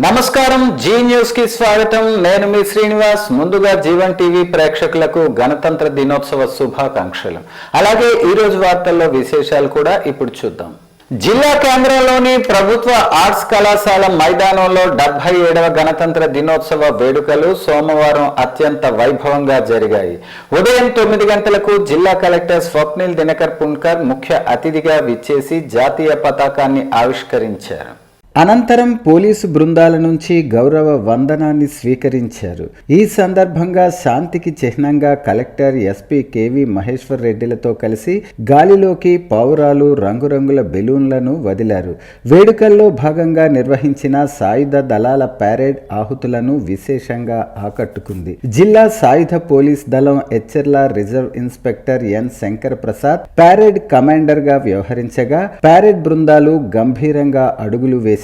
నమస్కారం, G news కి స్వాగతం. నేను మీ శ్రీనివాస్. ముందుగా జీవన్ టీవీ ప్రేక్షకులకు గణతంత్ర దినోత్సవ శుభాకాంక్షలు. అలాగే ఈ రోజు వార్తల్లో విశేషాలు కూడా ఇప్పుడు చూద్దాం. జిల్లా కేంద్రంలోని ప్రభుత్వ ఆర్ట్స్ కళాశాల మైదానంలో 77వ గణతంత్ర దినోత్సవ వేడుకలు సోమవారం అత్యంత వైభవంగా జరిగాయి. ఉదయం 9 గంటలకు జిల్లా కలెక్టర్ స్వప్నిల్ దినకర్ పున్కర్ ముఖ్య అతిథిగా విచ్చేసి జాతీయ పతాకాన్ని ఆవిష్కరించారు. అనంతరం పోలీసు బృందాల నుంచి గౌరవ వందనాన్ని స్వీకరించారు. ఈ సందర్భంగా శాంతికి చిహ్నంగా కలెక్టర్ ఎస్పీ కేవి మహేశ్వర్ రెడ్డిలతో కలిసి గాలిలోకి పావురాలు, రంగురంగుల బెలూన్లను వదిలారు. వేడుకల్లో భాగంగా నిర్వహించిన సాయుధ దళాల ప్యారేడ్ ఆహుతులను విశేషంగా ఆకట్టుకుంది. జిల్లా సాయుధ పోలీస్ దళం Etcherla reserve inspector N Shankar Prasad parade commander గా వ్యవహరించగా ప్యారేడ్ బృందాలు గంభీరంగా అడుగులు వేశారు.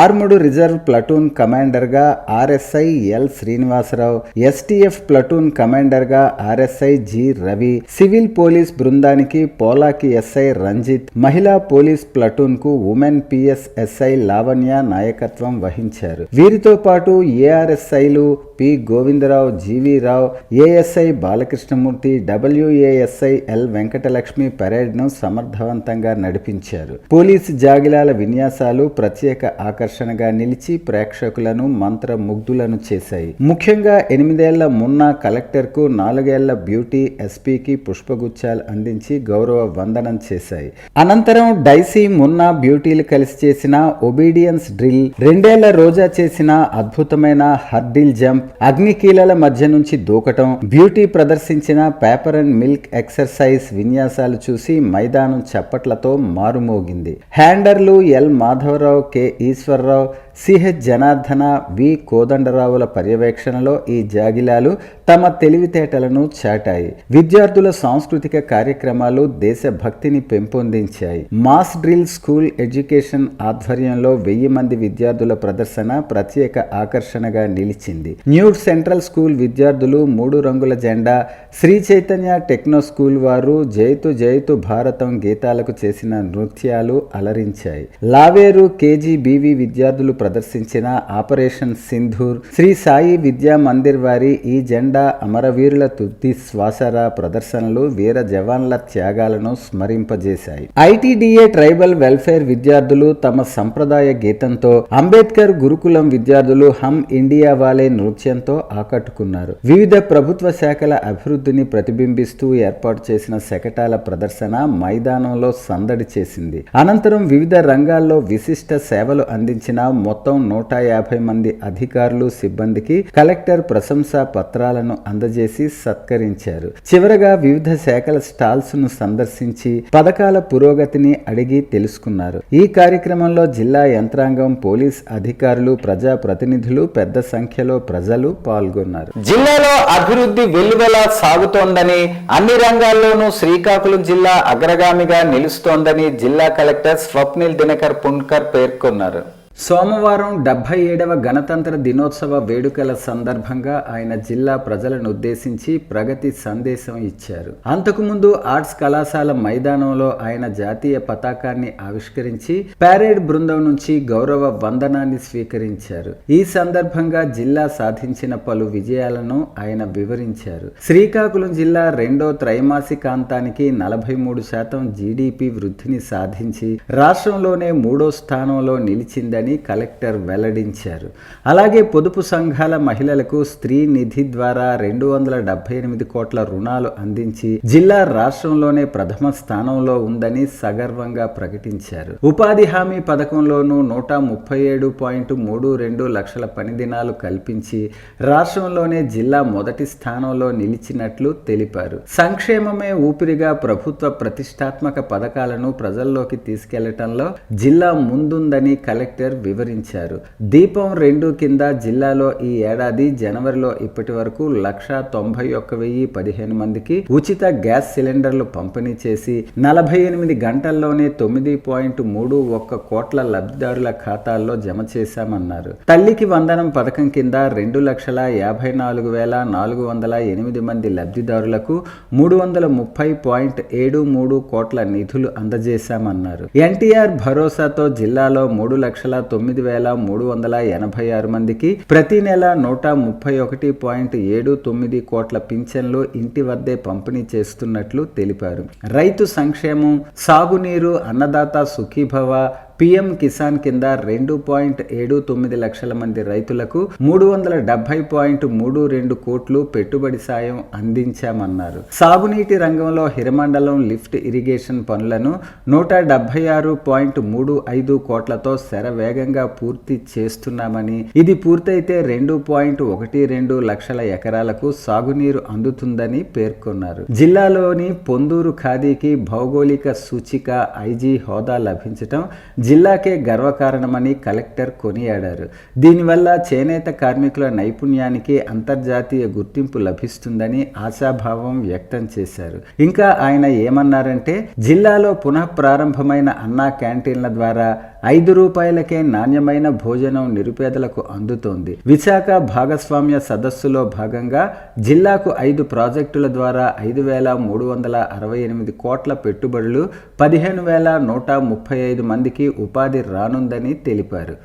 ఆర్ముడు రిజర్వ్ ప్లటూన్ కమాండర్ గా RSI L Srinivasarao, STF platoon commander గా RSI G Ravi, civil police బృందానికి పోలాకి ఎస్ఐ రంజిత్, మహిళా పోలీస్ ప్లటూన్ కు ఉమెన్ పిఎస్ ఎస్ఐ లావణ్య నాయకత్వం వహించారు. వీరితో పాటు ఏఆర్ఎస్ఐలు P Govindarao, GV Rao, ASI Balakrishnamurthy, WASI L Venkatalakshmi parade ను సమర్థవంతంగా నడిపించారు. పోలీసు జాగిలాల విన్యాసాలు ప్రత్యేక ఆకర్షణగా నిలిచి ప్రేక్షకులను మంత్రముగ్ధులను చేశాయి. ముఖ్యంగా 8 ఏళ్ల మున్నా కలెక్టర్ కు, 4 ఏళ్ల బ్యూటీ ఎస్పీకి పుష్పగుచ్చాలు అందించి గౌరవ వందనం చేశాయి. అనంతరం డైసీ, మున్నా బ్యూటీలు కలిసి చేసిన ఒబీడియన్స్ డ్రిల్, 2 ఏళ్ల రోజా చేసిన అద్భుతమైన హర్డిల్ జంప్, అగ్నికీలల మధ్య నుంచి దూకటం, బ్యూటీ ప్రదర్శించిన పేపర్ అండ్ మిల్క్ ఎక్సర్సైజ్ విన్యాసాలు చూసి మైదానం చప్పట్లతో మారుమోగింది. హ్యాండర్లు L Madhavarao, K Eswararao, CH Janardhana, V కోదండరావుల పర్యవేక్షణలో ఈ జాగిలాలు తమ తెలివితేటలను చాటాయి. విద్యార్థుల సాంస్కృతిక కార్యక్రమాలు దేశభక్తిని పెంపొందించాయి. మాస్ డ్రిల్ స్కూల్ ఎడ్యుకేషన్ ఆధ్వర్యంలో 1000 మంది విద్యార్థుల ప్రదర్శన ప్రత్యేక ఆకర్షణగా నిలిచింది. న్యూ సెంట్రల్ స్కూల్ విద్యార్థులు 3 రంగుల జెండా, శ్రీ చైతన్య టెక్నో స్కూల్ వారు జైతు జైతు భారతం గీతాలకు చేసిన నృత్యాలు అలరించాయి. లావేరు కేజీబీవీ విద్యార్థులు ప్రదర్శించిన ఆపరేషన్ సింధూర్, శ్రీ సాయి విద్యా మందిర్ వారి ఈ జెండా అమరవీరుల తుది శ్వాసర ప్రదర్శనలు వీర జవాన్ల త్యాగాలను స్మరింపజేశాయి. ఐటీడీఏ ట్రైబల్ వెల్ఫేర్ విద్యార్థులు తమ సంప్రదాయ గీతంతో, అంబేద్కర్ గురుకులం విద్యార్థులు హమ్ ఇండియా వాలే నృత్యంతో ఆకట్టుకున్నారు. వివిధ ప్రభుత్వ శాఖల అభివృద్ధిని ప్రతిబింబిస్తూ ఏర్పాటు చేసిన శకటాల ప్రదర్శన మైదానంలో సందడి చేసింది. అనంతరం వివిధ రంగాల్లో విశిష్ట సేవలు అందించిన మొత్తం 150 మంది అధికారులు, సిబ్బందికి కలెక్టర్ ప్రశంసా పత్రాలను అందజేసి సత్కరించారు. చివరగా వివిధ శాఖల స్టాల్స్ ను సందర్శించి పథకాల పురోగతిని అడిగి తెలుసుకున్నారు. ఈ కార్యక్రమంలో జిల్లా యంత్రాంగం, పోలీస్ అధికారులు, ప్రజా ప్రతినిధులు పెద్ద సంఖ్యలో ప్రజలు పాల్గొన్నారు. జిల్లాలో అభివృద్ధి వెల్లువలా సాగుతోందని, అన్ని రంగాల్లోనూ శ్రీకాకుళం జిల్లా అగ్రగామిగా నిలుస్తోందని జిల్లా కలెక్టర్ స్వప్నిల్ దినకర్ పున్కర్ పేర్కొన్నారు. సోమవారం 77వ గణతంత్ర దినోత్సవ వేడుకల సందర్భంగా ఆయన జిల్లా ప్రజలను ఉద్దేశించి ప్రగతి సందేశం ఇచ్చారు. అంతకుముందు ఆర్ట్స్ కళాశాల మైదానంలో ఆయన జాతీయ పతాకాన్ని ఆవిష్కరించి ప్యారేడ్ బృందం నుంచి గౌరవ వందనాన్ని స్వీకరించారు. ఈ సందర్భంగా జిల్లా సాధించిన పలు విజయాలను ఆయన వివరించారు. శ్రీకాకుళం జిల్లా 2వ త్రైమాసికాంతానికి 43% జీడీపీ వృద్ధిని సాధించి రాష్ట్రంలోనే 3వ స్థానంలో నిలిచిందని కలెక్టర్ వెల్లడించారు. అలాగే పొదుపు సంఘాల మహిళలకు స్త్రీ నిధి ద్వారా 278 కోట్ల రుణాలు అందించి జిల్లా రాష్ట్రంలోనే ప్రథమ స్థానంలో ఉందని సగర్వంగా ప్రకటించారు. ఉపాధి హామీ పథకంలోనూ 137.32 లక్షల పని దినాలు కల్పించి రాష్ట్రంలోనే జిల్లా మొదటి స్థానంలో నిలిచినట్లు తెలిపారు. సంక్షేమమే ఊపిరిగా ప్రభుత్వ ప్రతిష్టాత్మక పథకాలను ప్రజల్లోకి తీసుకెళ్లటంలో జిల్లా ముందుందని కలెక్టర్ వివరించారు. దీపం 2 కింద జిల్లాలో ఈ ఏడాది జనవరిలో ఇప్పటి వరకు 191,015 మందికి ఉచిత గ్యాస్ సిలిండర్లు పంపిణీ చేసి 48 గంటల్లోనే 9.31 కోట్ల లబ్ధిదారుల ఖాతాల్లో జమ చేశామన్నారు. తల్లికి వందనం పథకం కింద 2,54,408 మంది లబ్ధిదారులకు 330.73 కోట్ల నిధులు అందజేశామన్నారు. ఎన్టీఆర్ భరోసాతో జిల్లాలో 3,90,000 9,386 మందికి, ప్రతి నెల 131.79 కోట్ల పింఛన్లు ఇంటి వద్దే పంపిణీ చేస్తున్నట్లు తెలిపారు. రైతు సంక్షేమం, సాగునీరు, అన్నదాత సుఖీభవ, పీఎం కిసాన్ కింద 2.79 లక్షల మంది రైతులకు 370.32 కోట్లు పెట్టుబడి సాయం అందించామన్నారు. సాగునీటి రంగంలో హిరమండలం లిఫ్ట్ ఇరిగేషన్ పనులను 176.35 కోట్లతో శరవేగంగా పూర్తి చేస్తున్నామని, ఇది పూర్తయితే 2.12 లక్షల ఎకరాలకు సాగునీరు అందుతుందని పేర్కొన్నారు. జిల్లాలోని పొందూరు ఖాదీకి భౌగోళిక సూచిక ఐజీ హోదా లభించటం జిల్లాకే గర్వకారణమని కలెక్టర్ కొనియాడారు. దీనివల్ల చేనేత కార్మికుల నైపుణ్యానికి అంతర్జాతీయ గుర్తింపు లభిస్తుందని ఆశాభావం వ్యక్తం చేశారు. ఇంకా ఆయన ఏమన్నారంటే, జిల్లాలో పునః ప్రారంభమైన అన్నా క్యాంటీన్ల ద్వారా 5 రూపాయలకే నాణ్యమైన భోజనం నిరుపేదలకు అందుతోంది. విశాఖ భాగస్వామ్య సదస్సులో భాగంగా జిల్లాకు 5 ప్రాజెక్టుల ద్వారా 5,368 కోట్ల పెట్టుబడులు, 15,135 మందికి ఉపాధి రానుందని తెలిపారు.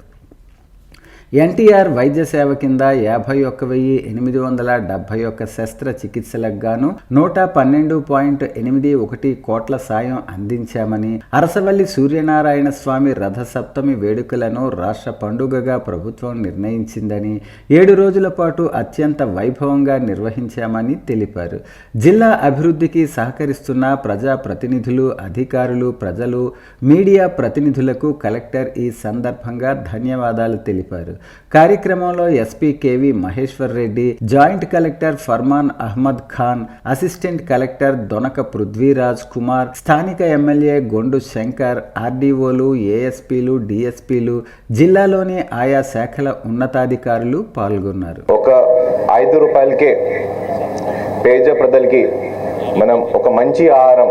ఎన్టీఆర్ వైద్య సేవ కింద 51,871 శస్త్రచికిత్సలకు గాను 112.81 కోట్ల సాయం అందించామని, అరసవల్లి సూర్యనారాయణ స్వామి రథసప్తమి వేడుకలను రాష్ట్ర పండుగగా ప్రభుత్వం నిర్ణయించిందని, 7 రోజుల పాటు అత్యంత వైభవంగా నిర్వహించామని తెలిపారు. జిల్లా అభివృద్ధికి సహకరిస్తున్న ప్రజాప్రతినిధులు, అధికారులు, ప్రజలు, మీడియా ప్రతినిధులకు కలెక్టర్ ఈ సందర్భంగా ధన్యవాదాలు తెలిపారు. కార్యక్రమంలో SP KV Maheshwar Reddy, joint collector Farman Ahmed Khan, assistant collector Donaka Prithviraj Kumar, స్థానిక ఎమ్మెల్యే గొండు శంకర్, ఆర్డీఓలు, ఏఎస్పీలు, డిఎస్పీలు, జిల్లాలోని ఆయా శాఖల ఉన్నతాధికారులు పాల్గొన్నారు. ఒక 5 రూపాయలకే పేద ప్రజలకి మనం ఒక మంచి ఆహారం,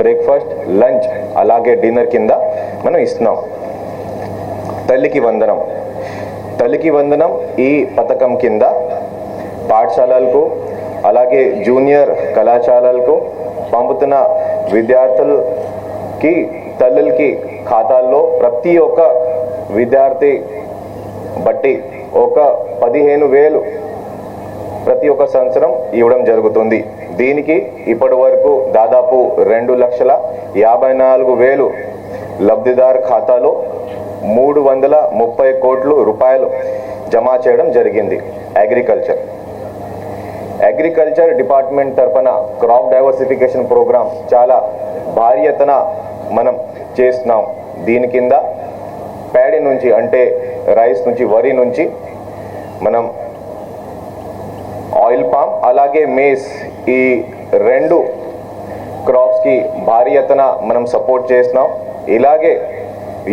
బ్రేక్ఫాస్ట్, లంచ్, అలాగే డిన్నర్ కింద మనం ఇస్తున్నాం. తల్లికి వందనం ఈ పథకం కింద పాఠశాలలకు అలాగే జూనియర్ కళాశాలలకు పంపుతున్న విద్యార్థులకి తల్లులకి ఖాతాల్లో ప్రతి ఒక్క విద్యార్థి బట్టి ఒక 15,000 ప్రతి ఒక్క సంవత్సరం ఇవ్వడం జరుగుతుంది. దీనికి ఇప్పటి వరకు దాదాపు 2,54,000 లబ్ధిదారు ఖాతాలో 330 కోట్ల రూపాయలు జమ చేయడం జరిగింది. అగ్రికల్చర్ డిపార్ట్మెంట్ తరఫున క్రాప్ డైవర్సిఫికేషన్ ప్రోగ్రామ్ చాలా భారీ ఎత్తున మనం చేస్తున్నాం. దీని కింద ప్యాడీ నుంచి, అంటే రైస్ నుంచి, వరి నుంచి మనం ఆయిల్ పామ్ అలాగే మేస్, ఈ 2 క్రాప్స్కి భారీ ఎత్తున మనం సపోర్ట్ చేస్తున్నాం. ఇలాగే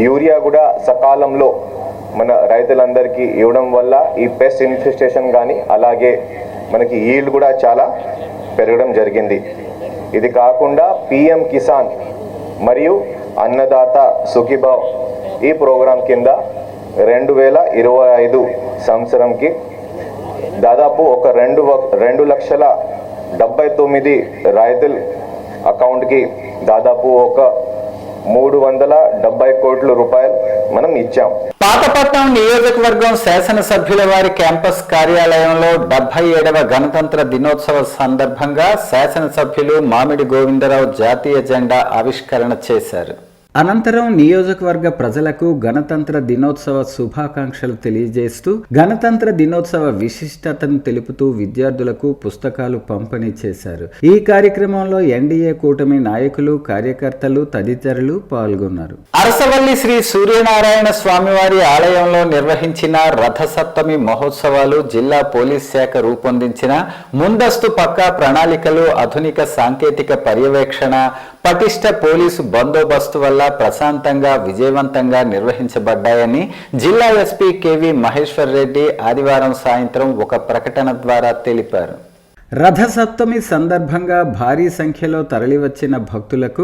యూరియా కూడా సకాలంలో మన రైతులందరికీ ఇవ్వడం వల్ల ఈ పెస్ట్ ఇన్ఫెస్టేషన్ కానీ అలాగే మనకి ఈల్డ్ కూడా చాలా పెరగడం జరిగింది. ఇది కాకుండా పీఎం కిసాన్ మరియు అన్నదాత సుఖీభావ్ ఈ ప్రోగ్రాం కింద 2025 సంవత్సరంకి దాదాపు ఒక 2,79,000 రైతుల అకౌంట్కి దాదాపు ఒక 370 కోట్ల రూపాయలు మనం ఇచ్చాం. పాతపట్నం నియోజకవర్గం శాసనసభ్యుల వారి క్యాంపస్ కార్యాలయంలో 77వ గణతంత్ర దినోత్సవ సందర్భంగా శాసనసభ్యులు మామిడి గోవిందరావు జాతీయ జెండా ఆవిష్కరణ చేశారు. అనంతరం నియోజకవర్గ ప్రజలకు గణతంత్ర దినోత్సవ శుభాకాంక్షలు తెలియజేస్తూ గణతంత్ర దినోత్సవ విశిష్టతను తెలుపుతూ విద్యార్థులకు పుస్తకాలు పంపిణీ చేశారు. ఈ కార్యక్రమంలో ఎన్డీఏ కూటమి నాయకులు, కార్యకర్తలు తదితరులు పాల్గొన్నారు. అరసవల్లి శ్రీ సూర్యనారాయణ స్వామివారి ఆలయంలో నిర్వహించిన రథసప్తమి మహోత్సవాలు జిల్లా పోలీస్ శాఖ రూపొందించిన ముందస్తు పక్కా ప్రణాళికలు, ఆధునిక సాంకేతిక పర్యవేక్షణ, పటిష్ట పోలీసు బందోబస్తు వల్ల ప్రశాంతంగా, విజయవంతంగా నిర్వహించబడ్డాయని జిల్లా ఎస్పీ కేవి మహేశ్వర్ రెడ్డి ఆదివారం సాయంత్రం ఒక ప్రకటన ద్వారా తెలిపారు. రథసప్తమి సందర్భంగా భారీ సంఖ్యలో తరలివచ్చిన భక్తులకు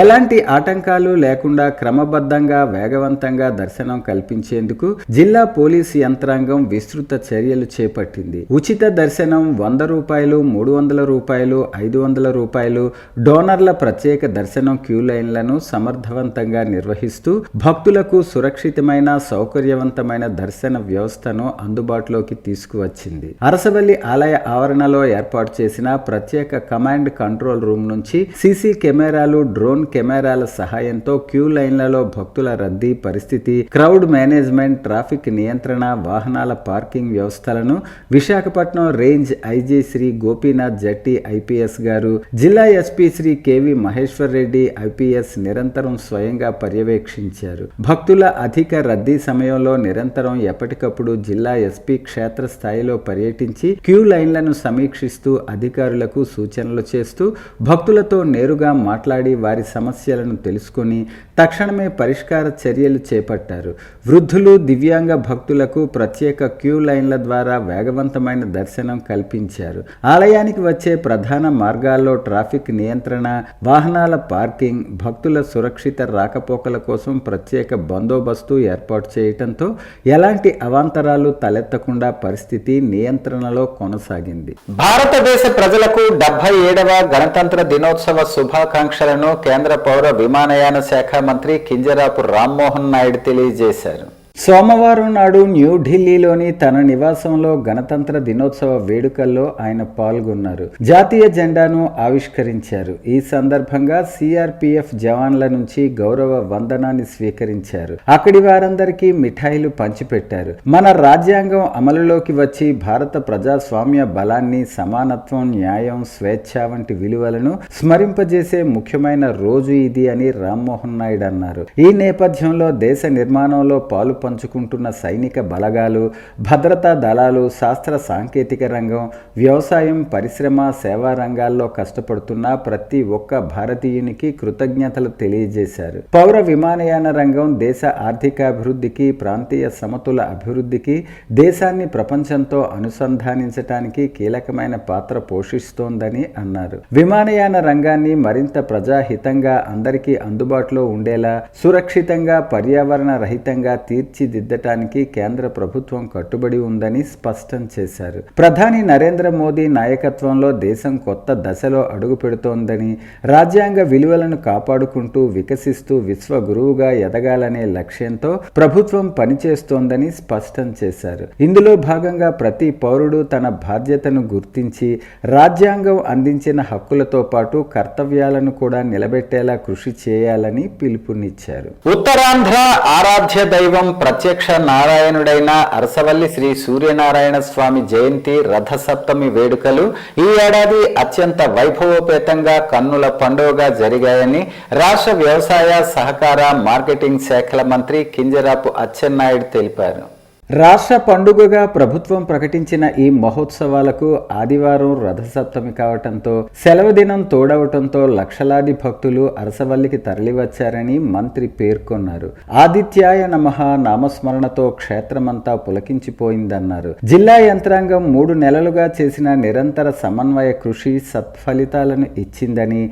ఎలాంటి ఆటంకాలు లేకుండా క్రమబద్ధంగా వేగవంతంగా దర్శనం కల్పించేందుకు జిల్లా పోలీసు యంత్రాంగం విస్తృత చర్యలు చేపట్టింది. ఉచిత దర్శనం 100 రూపాయలు, 300 రూపాయలు, 500 రూపాయలు, డోనర్ల ప్రత్యేక దర్శనం క్యూ లైన్లను సమర్థవంతంగా నిర్వహిస్తూ భక్తులకు సురక్షితమైన సౌకర్యవంతమైన దర్శన వ్యవస్థను అందుబాటులోకి తీసుకువచ్చింది. అరసవల్లి ఆలయ ఆవరణలో ఏర్పాటు చేసిన ప్రత్యేక కమాండ్ కంట్రోల్ రూమ్ నుంచి సీసీ కెమెరాలు, డ్రోన్ కెమెరాల సహాయంతో క్యూ లైన్లలో భక్తుల రద్దీ పరిస్థితి, క్రౌడ్ మేనేజ్మెంట్, ట్రాఫిక్ నియంత్రణ, వాహనాల పార్కింగ్ వ్యవస్థలను Visakhapatnam range IG Shri Gopinath Jatti IPS గారు, జిల్లా SP Shri KV Maheshwar Reddy IPS నిరంతరం స్వయంగా పర్యవేక్షించారు. భక్తుల అధిక రద్దీ సమయంలో నిరంతరం ఎప్పటికప్పుడు జిల్లా ఎస్పీ క్షేత్ర స్థాయిలో పర్యటించి క్యూ లైన్లను సమీక్షిస్తూ అధికారులకు సూచనలు చేస్తూ భక్తులతో నేరుగా మాట్లాడి వారి సమస్యలను తెలుసుకొని తక్షణమే పరిష్కార చర్యలు చేపట్టారు. వృద్ధులు, దివ్యాంగ భక్తులకు ప్రత్యేక క్యూ లైన్ల ద్వారా వేగవంతమైన దర్శనం కల్పించారు. ఆలయానికి వచ్చే ప్రధాన మార్గాల్లో ట్రాఫిక్ నియంత్రణ, వాహనాల పార్కింగ్, భక్తుల సురక్షిత రాకపోకల కోసం ప్రత్యేక బందోబస్తు ఏర్పాటు చేయడంతో ఎలాంటి అవాంతరాలు తలెత్తకుండా పరిస్థితి నియంత్రణలో కొనసాగింది. భారతదేశ ప్రజలకు 77వ గణతంత్ర దినోత్సవ శుభాకాంక్షలను కేంద్ర పౌర విమానయాన శాఖ మంత్రి కింజరాపు రామ్మోహన్ నాయుడు తెలియజేశారు. సోమవారం నాడు న్యూఢిల్లీలోని తన నివాసంలో గణతంత్ర దినోత్సవ వేడుకల్లో ఆయన పాల్గొన్నారు. జాతీయ జెండాను ఆవిష్కరించారు. ఈ సందర్భంగా సిఆర్పిఎఫ్ జవాన్ల నుంచి గౌరవ వందనాన్ని స్వీకరించారు. అక్కడి వారందరికీ మిఠాయిలు పంచిపెట్టారు. మన రాజ్యాంగం అమలులోకి వచ్చి భారత ప్రజాస్వామ్య బలాన్ని, సమానత్వం, న్యాయం, స్వేచ్ఛ వంటి విలువలను స్మరింపజేసే ముఖ్యమైన రోజు ఇది అని రామ్మోహన్ నాయుడు అన్నారు. ఈ నేపథ్యంలో దేశ నిర్మాణంలో పాలు పంచుకుంటున్న సైనిక బలగాలు, భద్రతా దళాలు, శాస్త్ర సాంకేతిక రంగం, వ్యవసాయం, పరిశ్రమ, సేవా రంగాల్లో కష్టపడుతున్న ప్రతి ఒక్క భారతీయునికి కృతజ్ఞతలు తెలియజేశారు. పౌర విమానయాన రంగం దేశ ఆర్థికాభివృద్ధికి, ప్రాంతీయ సమతుల అభివృద్ధికి, దేశాన్ని ప్రపంచంతో అనుసంధానించడానికి కీలకమైన పాత్ర పోషిస్తోందని అన్నారు. విమానయాన రంగాన్ని మరింత ప్రజాహితంగా, అందరికీ అందుబాటులో ఉండేలా, సురక్షితంగా, పర్యావరణ రహితంగా తీర్చిదిద్దటానికి కేంద్ర ప్రభుత్వం కట్టుబడి ఉందని స్పష్టం చేశారు. ప్రధాని నరేంద్ర మోదీ నాయకత్వంలో దేశం కొత్త దశలో అడుగు పెడుతోందని, రాజ్యాంగ విలువలను కాపాడుకుంటూ వికసిస్తూ విశ్వ గురువుగా ఎదగాలనే లక్ష్యంతో ప్రభుత్వం పనిచేస్తోందని స్పష్టం చేశారు. ఇందులో భాగంగా ప్రతి పౌరుడు తన బాధ్యతను గుర్తించి రాజ్యాంగం అందించిన హక్కులతో పాటు కర్తవ్యాలను కూడా నిలబెట్టేలా కృషి చేయాలని పిలుపునిచ్చారు. ఉత్తరాంధ్ర ఆరాధ్య దైవం ప్రత్యక్ష నారాయణుడైన అరసవల్లి శ్రీ సూర్యనారాయణ స్వామి జయంతి రథసప్తమి వేడుకలు ఈ ఏడాది అత్యంత వైభవోపేతంగా కన్నుల పండుగగా జరిగాయని రాష్ట్ర వ్యవసాయ, సహకార, మార్కెటింగ్ శాఖల మంత్రి కింజరాపు అచ్చెన్నాయుడు తెలిపారు. రాష్ట్ర పండుగగా ప్రభుత్వం ప్రకటించిన ఈ మహోత్సవాలకు ఆదివారం రథసప్తమి కావటంతో, సెలవు దినం తోడవటంతో లక్షలాది భక్తులు అరసవల్లికి తరలివచ్చారని మంత్రి పేర్కొన్నారు. ఆదిత్యాయ నమః నామస్మరణతో క్షేత్రమంతా పులకించిపోయిందన్నారు. జిల్లా యంత్రాంగం 3 నెలలుగా చేసిన నిరంతర సమన్వయ కృషి సత్ఫలితాలను ఇచ్చిందని,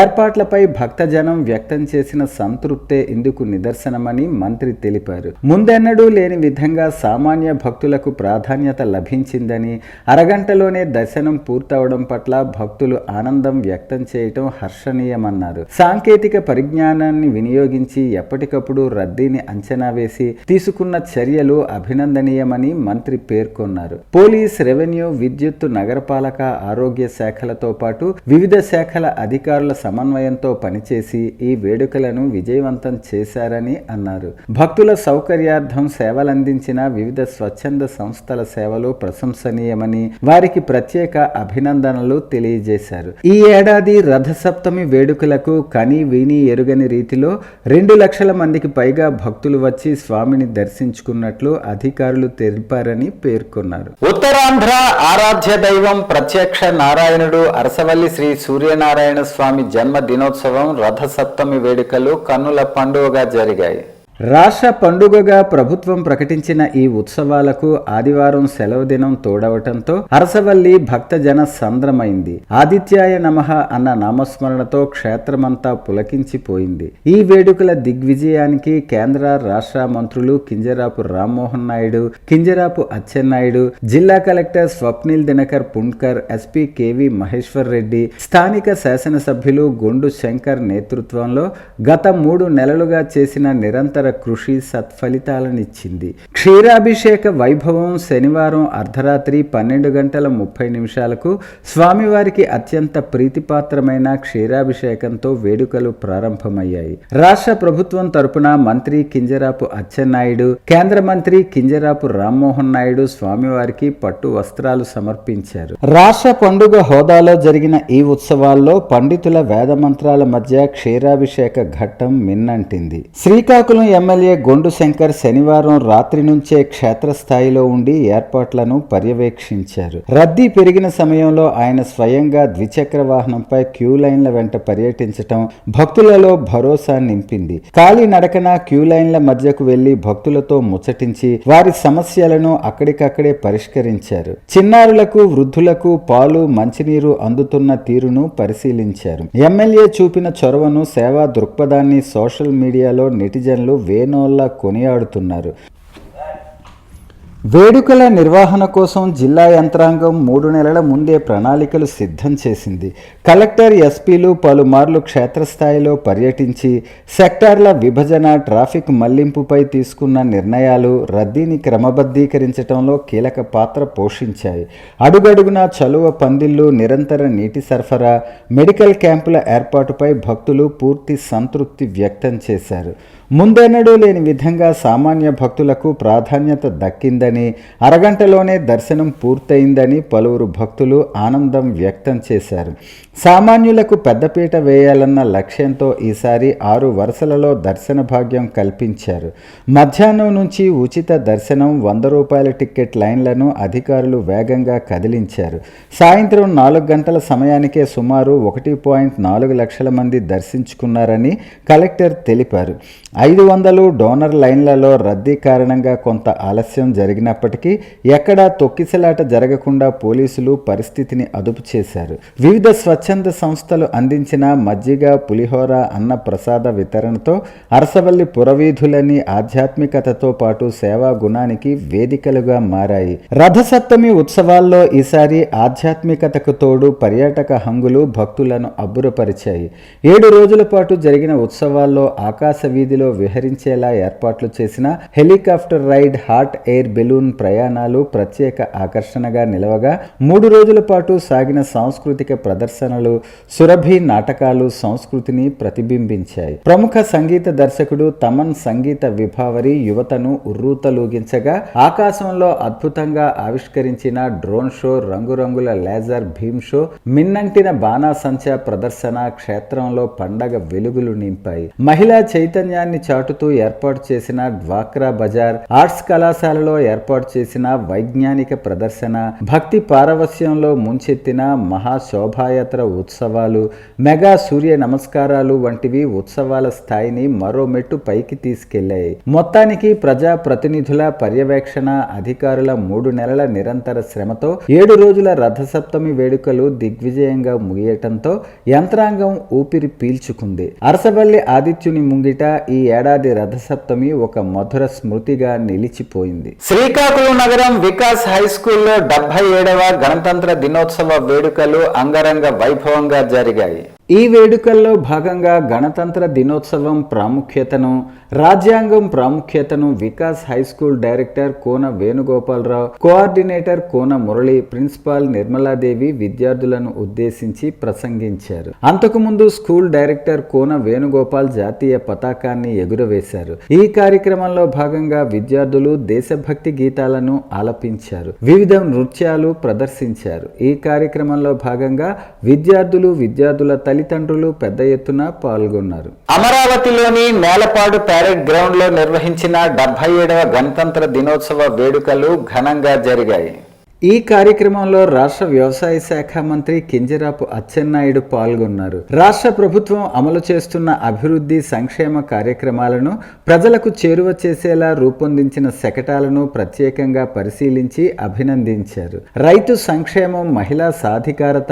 ఏర్పాట్లపై భక్తజనం వ్యక్తం చేసిన సంతృప్తే ఇందుకు నిదర్శనమని మంత్రి తెలిపారు. ముందెన్నడూ లేని విధంగా సామాన్య భక్తులకు ప్రాధాన్యత లభించిందని, అరగంటలోనే దర్శనం పూర్తవడం పట్ల భక్తులు ఆనందం వ్యక్తం చేయటం హర్షణీయమన్నారు. సాంకేతిక పరిజ్ఞానాన్ని వినియోగించి ఎప్పటికప్పుడు రద్దీని అంచనా వేసి తీసుకున్న చర్యలు అభినందనీయమని మంత్రి పేర్కొన్నారు. పోలీస్, రెవెన్యూ, విద్యుత్, నగరపాలక, ఆరోగ్య శాఖలతో పాటు వివిధ శాఖల అధికారుల సమన్వయంతో పనిచేసి ఈ వేడుకలను విజయవంతం చేశారని అన్నారు. భక్తుల సౌకర్యార్థం సేవలందించిన వివిధ స్వచ్ఛంద సంస్థల సేవలు ప్రశంసనీయమని, వారికి ప్రత్యేక అభినందనలు తెలియజేశారు. ఈ ఏడాది రథసప్తమి వేడుకలకు కని విని ఎరుగని రీతిలో 2 లక్షల మందికి పైగా భక్తులు వచ్చి స్వామిని దర్శించుకున్నట్లు అధికారులు తెలిపారని పేర్కొన్నారు. ఉత్తరాంధ్ర ఆరాధ్య దైవం ప్రత్యక్ష నారాయణుడు అరసవల్లి శ్రీ సూర్యనారాయణ స్వామి జన్మ దినోత్సవం రథసప్తమి వేడుకలు కన్నుల పండుగగా జరిగాయి. రాష్ట్ర పండుగగా ప్రభుత్వం ప్రకటించిన ఈ ఉత్సవాలకు ఆదివారం సెలవు దినం తోడవటంతో అరసవల్లి భక్తజన సంద్రమైంది. ఆదిత్యాయ నమః అన్న నామస్మరణతో క్షేత్రమంతా పులకించిపోయింది. ఈ వేడుకల దిగ్విజయానికి కేంద్ర రాష్ట్ర మంత్రులు కింజరాపు రామ్మోహన్ నాయుడు, కింజరాపు అచ్చెన్నాయుడు, జిల్లా collector Swapnil Dinakar Pundkar, SP KV Maheshwar Reddy, స్థానిక శాసనసభ్యులు గొండు శంకర్ నేతృత్వంలో గత 3 నెలలుగా చేసిన నిరంతర కృషి సత్ఫలితాలనిచ్చింది. క్షీరాభిషేక వైభవం శనివారం అర్ధరాత్రి 12:30 స్వామివారికి అత్యంత ప్రీతిపాత్రమైన క్షీరాభిషేకంతో వేడుకలు ప్రారంభమయ్యాయి. రాష్ట్ర ప్రభుత్వం తరపున మంత్రి కింజరాపు అచ్చెన్నాయుడు, కేంద్ర మంత్రి కింజరాపు రామ్మోహన్ నాయుడు స్వామివారికి పట్టు వస్త్రాలు సమర్పించారు. రాష్ట్ర పండుగ హోదాలో జరిగిన ఈ ఉత్సవాల్లో పండితుల వేదమంత్రాల మధ్య క్షీరాభిషేక ఘట్టం మిన్నంటింది. శ్రీకాకుళం ఎమ్మెల్యే గొండు శంకర్ శనివారం రాత్రి నుంచే క్షేత్రస్థాయిలో ఉండి ఏర్పాట్లను పర్యవేక్షించారు. రద్దీ పెరిగిన సమయంలో ఆయన స్వయంగా ద్విచక్ర వాహనంపై క్యూ లైన్ల వెంట పర్యటించటం భక్తులలో భరోసా నింపింది. ఖాళీ నడకన క్యూ లైన్ల మధ్యకు వెళ్లి భక్తులతో ముచ్చటించి వారి సమస్యలను అక్కడికక్కడే పరిష్కరించారు. చిన్నారులకు, వృద్ధులకు పాలు, మంచినీరు అందుతున్న తీరును పరిశీలించారు. ఎమ్మెల్యే చూపిన చొరవను, సేవా దృక్పథాన్ని సోషల్ మీడియాలో నెటిజన్లు వేనోల్లా కొనియాడుతున్నారు. వేడుకల నిర్వహణ కోసం జిల్లా యంత్రాంగం 3 నెలల ముందే ప్రణాళికలు సిద్ధం చేసింది. కలెక్టర్, ఎస్పీలు పలుమార్లు క్షేత్రస్థాయిలో పర్యటించి సెక్టార్ల విభజన, ట్రాఫిక్ మళ్లింపుపై తీసుకున్న నిర్ణయాలు రద్దీని క్రమబద్ధీకరించడంలో కీలక పాత్ర పోషించాయి. అడుగడుగునా చలువ పందిళ్లు, నిరంతర నీటి సరఫరా, మెడికల్ క్యాంపుల ఏర్పాటుపై భక్తులు పూర్తి సంతృప్తి వ్యక్తం చేశారు. ముందెన్నడూ లేని విధంగా సామాన్య భక్తులకు ప్రాధాన్యత దక్కిందని, అరగంటలోనే దర్శనం పూర్తయిందని పలువురు భక్తులు ఆనందం వ్యక్తం చేశారు. సామాన్యులకు పెద్దపీట వేయాలన్న లక్ష్యంతో ఈసారి 6 వరుసలలో దర్శన భాగ్యం కల్పించారు. మధ్యాహ్నం నుంచి ఉచిత దర్శనం, 100 రూపాయల టికెట్ లైన్లను అధికారులు వేగంగా కదిలించారు. సాయంత్రం 4 గంటల సమయానికే సుమారు 1.4 లక్షల మంది దర్శించుకున్నారని కలెక్టర్ తెలిపారు. 500 డోనర్ లైన్లలో రద్దీ కారణంగా కొంత ఆలస్యం జరిగినప్పటికీ ఎక్కడా తొక్కిసలాట జరగకుండా పోలీసులు పరిస్థితిని అదుపు చేశారు. వివిధ స్వచ్ఛంద సంస్థలు అందించిన మజ్జిగ, పులిహోర, అన్న ప్రసాద వితరణతో అరసవల్లి పురవీధులని ఆధ్యాత్మికతతో పాటు సేవా గుణానికి వేదికలుగా మారాయి. రథసప్తమి ఉత్సవాల్లో ఈసారి ఆధ్యాత్మికతకు తోడు పర్యాటక హంగులు భక్తులను అబ్బురపరిచాయి. 7 రోజుల పాటు జరిగిన ఉత్సవాల్లో ఆకాశ వీధిలో విహరించేలా ఏర్పాట్లు చేసిన helicopter ride, hot air balloon ప్రయాణాలు ప్రత్యేక ఆకర్షణగా నిలవగా 3 రోజుల పాటు సాగిన సాంస్కృతిక ప్రదర్శనలు, సురభి నాటకాలు సంస్కృతిని ప్రతిబింబించాయి. ప్రముఖ సంగీత దర్శకుడు తమన్ సంగీత విభావరి యువతను ఉర్రూతలూగించగా ఆకాశంలో అద్భుతంగా ఆవిష్కరించిన డ్రోన్ షో, రంగురంగుల లేజర్ భీమ్ షో, మిన్నంటిన బాణాసంచా ప్రదర్శన క్షేత్రంలో పండగ వెలుగులు నింపాయి. మహిళా చైతన్యాన్ని చాటుతూ ఏర్పాటు చేసిన డ్వాక్రా బజార్, ఆర్ట్స్ కళాశాలలో ఏర్పాటు చేసిన వైజ్ఞానిక ప్రదర్శన, భక్తి పారవస్యంలో ముంచెత్తిన మహాశోభాయాత్ర ఉత్సవాలు, మెగా సూర్య నమస్కారాలు వంటివి ఉత్సవాల స్థాయిని మరో మెట్టు పైకి తీసుకెళ్లాయి. మొత్తానికి ప్రజా ప్రతినిధుల పర్యవేక్షణ, అధికారుల 3 నెలల నిరంతర శ్రమతో 7 రోజుల రథసప్తమి వేడుకలు దిగ్విజయంగా ముగియటంతో యంత్రాంగం ఊపిరి పీల్చుకుంది. అరసవల్లి ఆదిత్యుని ముంగిట ఈ ఏడాది రథసప్తమి ఒక మధుర స్మృతిగా నిలిచిపోయింది. శ్రీకాకుళం నగరం వికాస్ హై స్కూల్లో 77వ గణతంత్ర దినోత్సవ వేడుకలు అంగరంగ వైభవంగా జరిగాయి. ఈ వేడుకల్లో భాగంగా గణతంత్ర దినోత్సవం ప్రాముఖ్యతను, రాజ్యాంగం ప్రాముఖ్యతను వికాస్ హై స్కూల్ డైరెక్టర్ కోన వేణుగోపాలరావు, కోఆర్డినేటర్ కోన మురళి, ప్రిన్సిపాల్ నిర్మలాదేవి విద్యార్థులను ఉద్దేశించి ప్రసంగించారు. అంతకుముందు స్కూల్ డైరెక్టర్ కోన వేణుగోపాల్ జాతీయ పతాకాన్ని ఎగురవేశారు. ఈ కార్యక్రమంలో భాగంగా విద్యార్థులు దేశభక్తి గీతాలను ఆలపించారు. వివిధ నృత్యాలు ప్రదర్శించారు. ఈ కార్యక్రమంలో భాగంగా విద్యార్థుల తల్లిదండ్రులు పెద్ద ఎత్తున పాల్గొన్నారు. అమరావతిలోని నేలపాడు ప్యారెడ్ గ్రౌండ్ లో నిర్వహించిన 77వ గణతంత్ర దినోత్సవ వేడుకలు ఘనంగా జరిగాయి. ఈ కార్యక్రమంలో రాష్ట్ర వ్యవసాయ శాఖ మంత్రి కింజరాపు అచ్చెన్నాయుడు పాల్గొన్నారు. రాష్ట్ర ప్రభుత్వం అమలు చేస్తున్న అభివృద్ధి సంక్షేమ కార్యక్రమాలను ప్రజలకు చేరువ చేసేలా రూపొందించిన శకటాలను ప్రత్యేకంగా పరిశీలించి అభినందించారు. రైతు సంక్షేమం, మహిళా సాధికారత,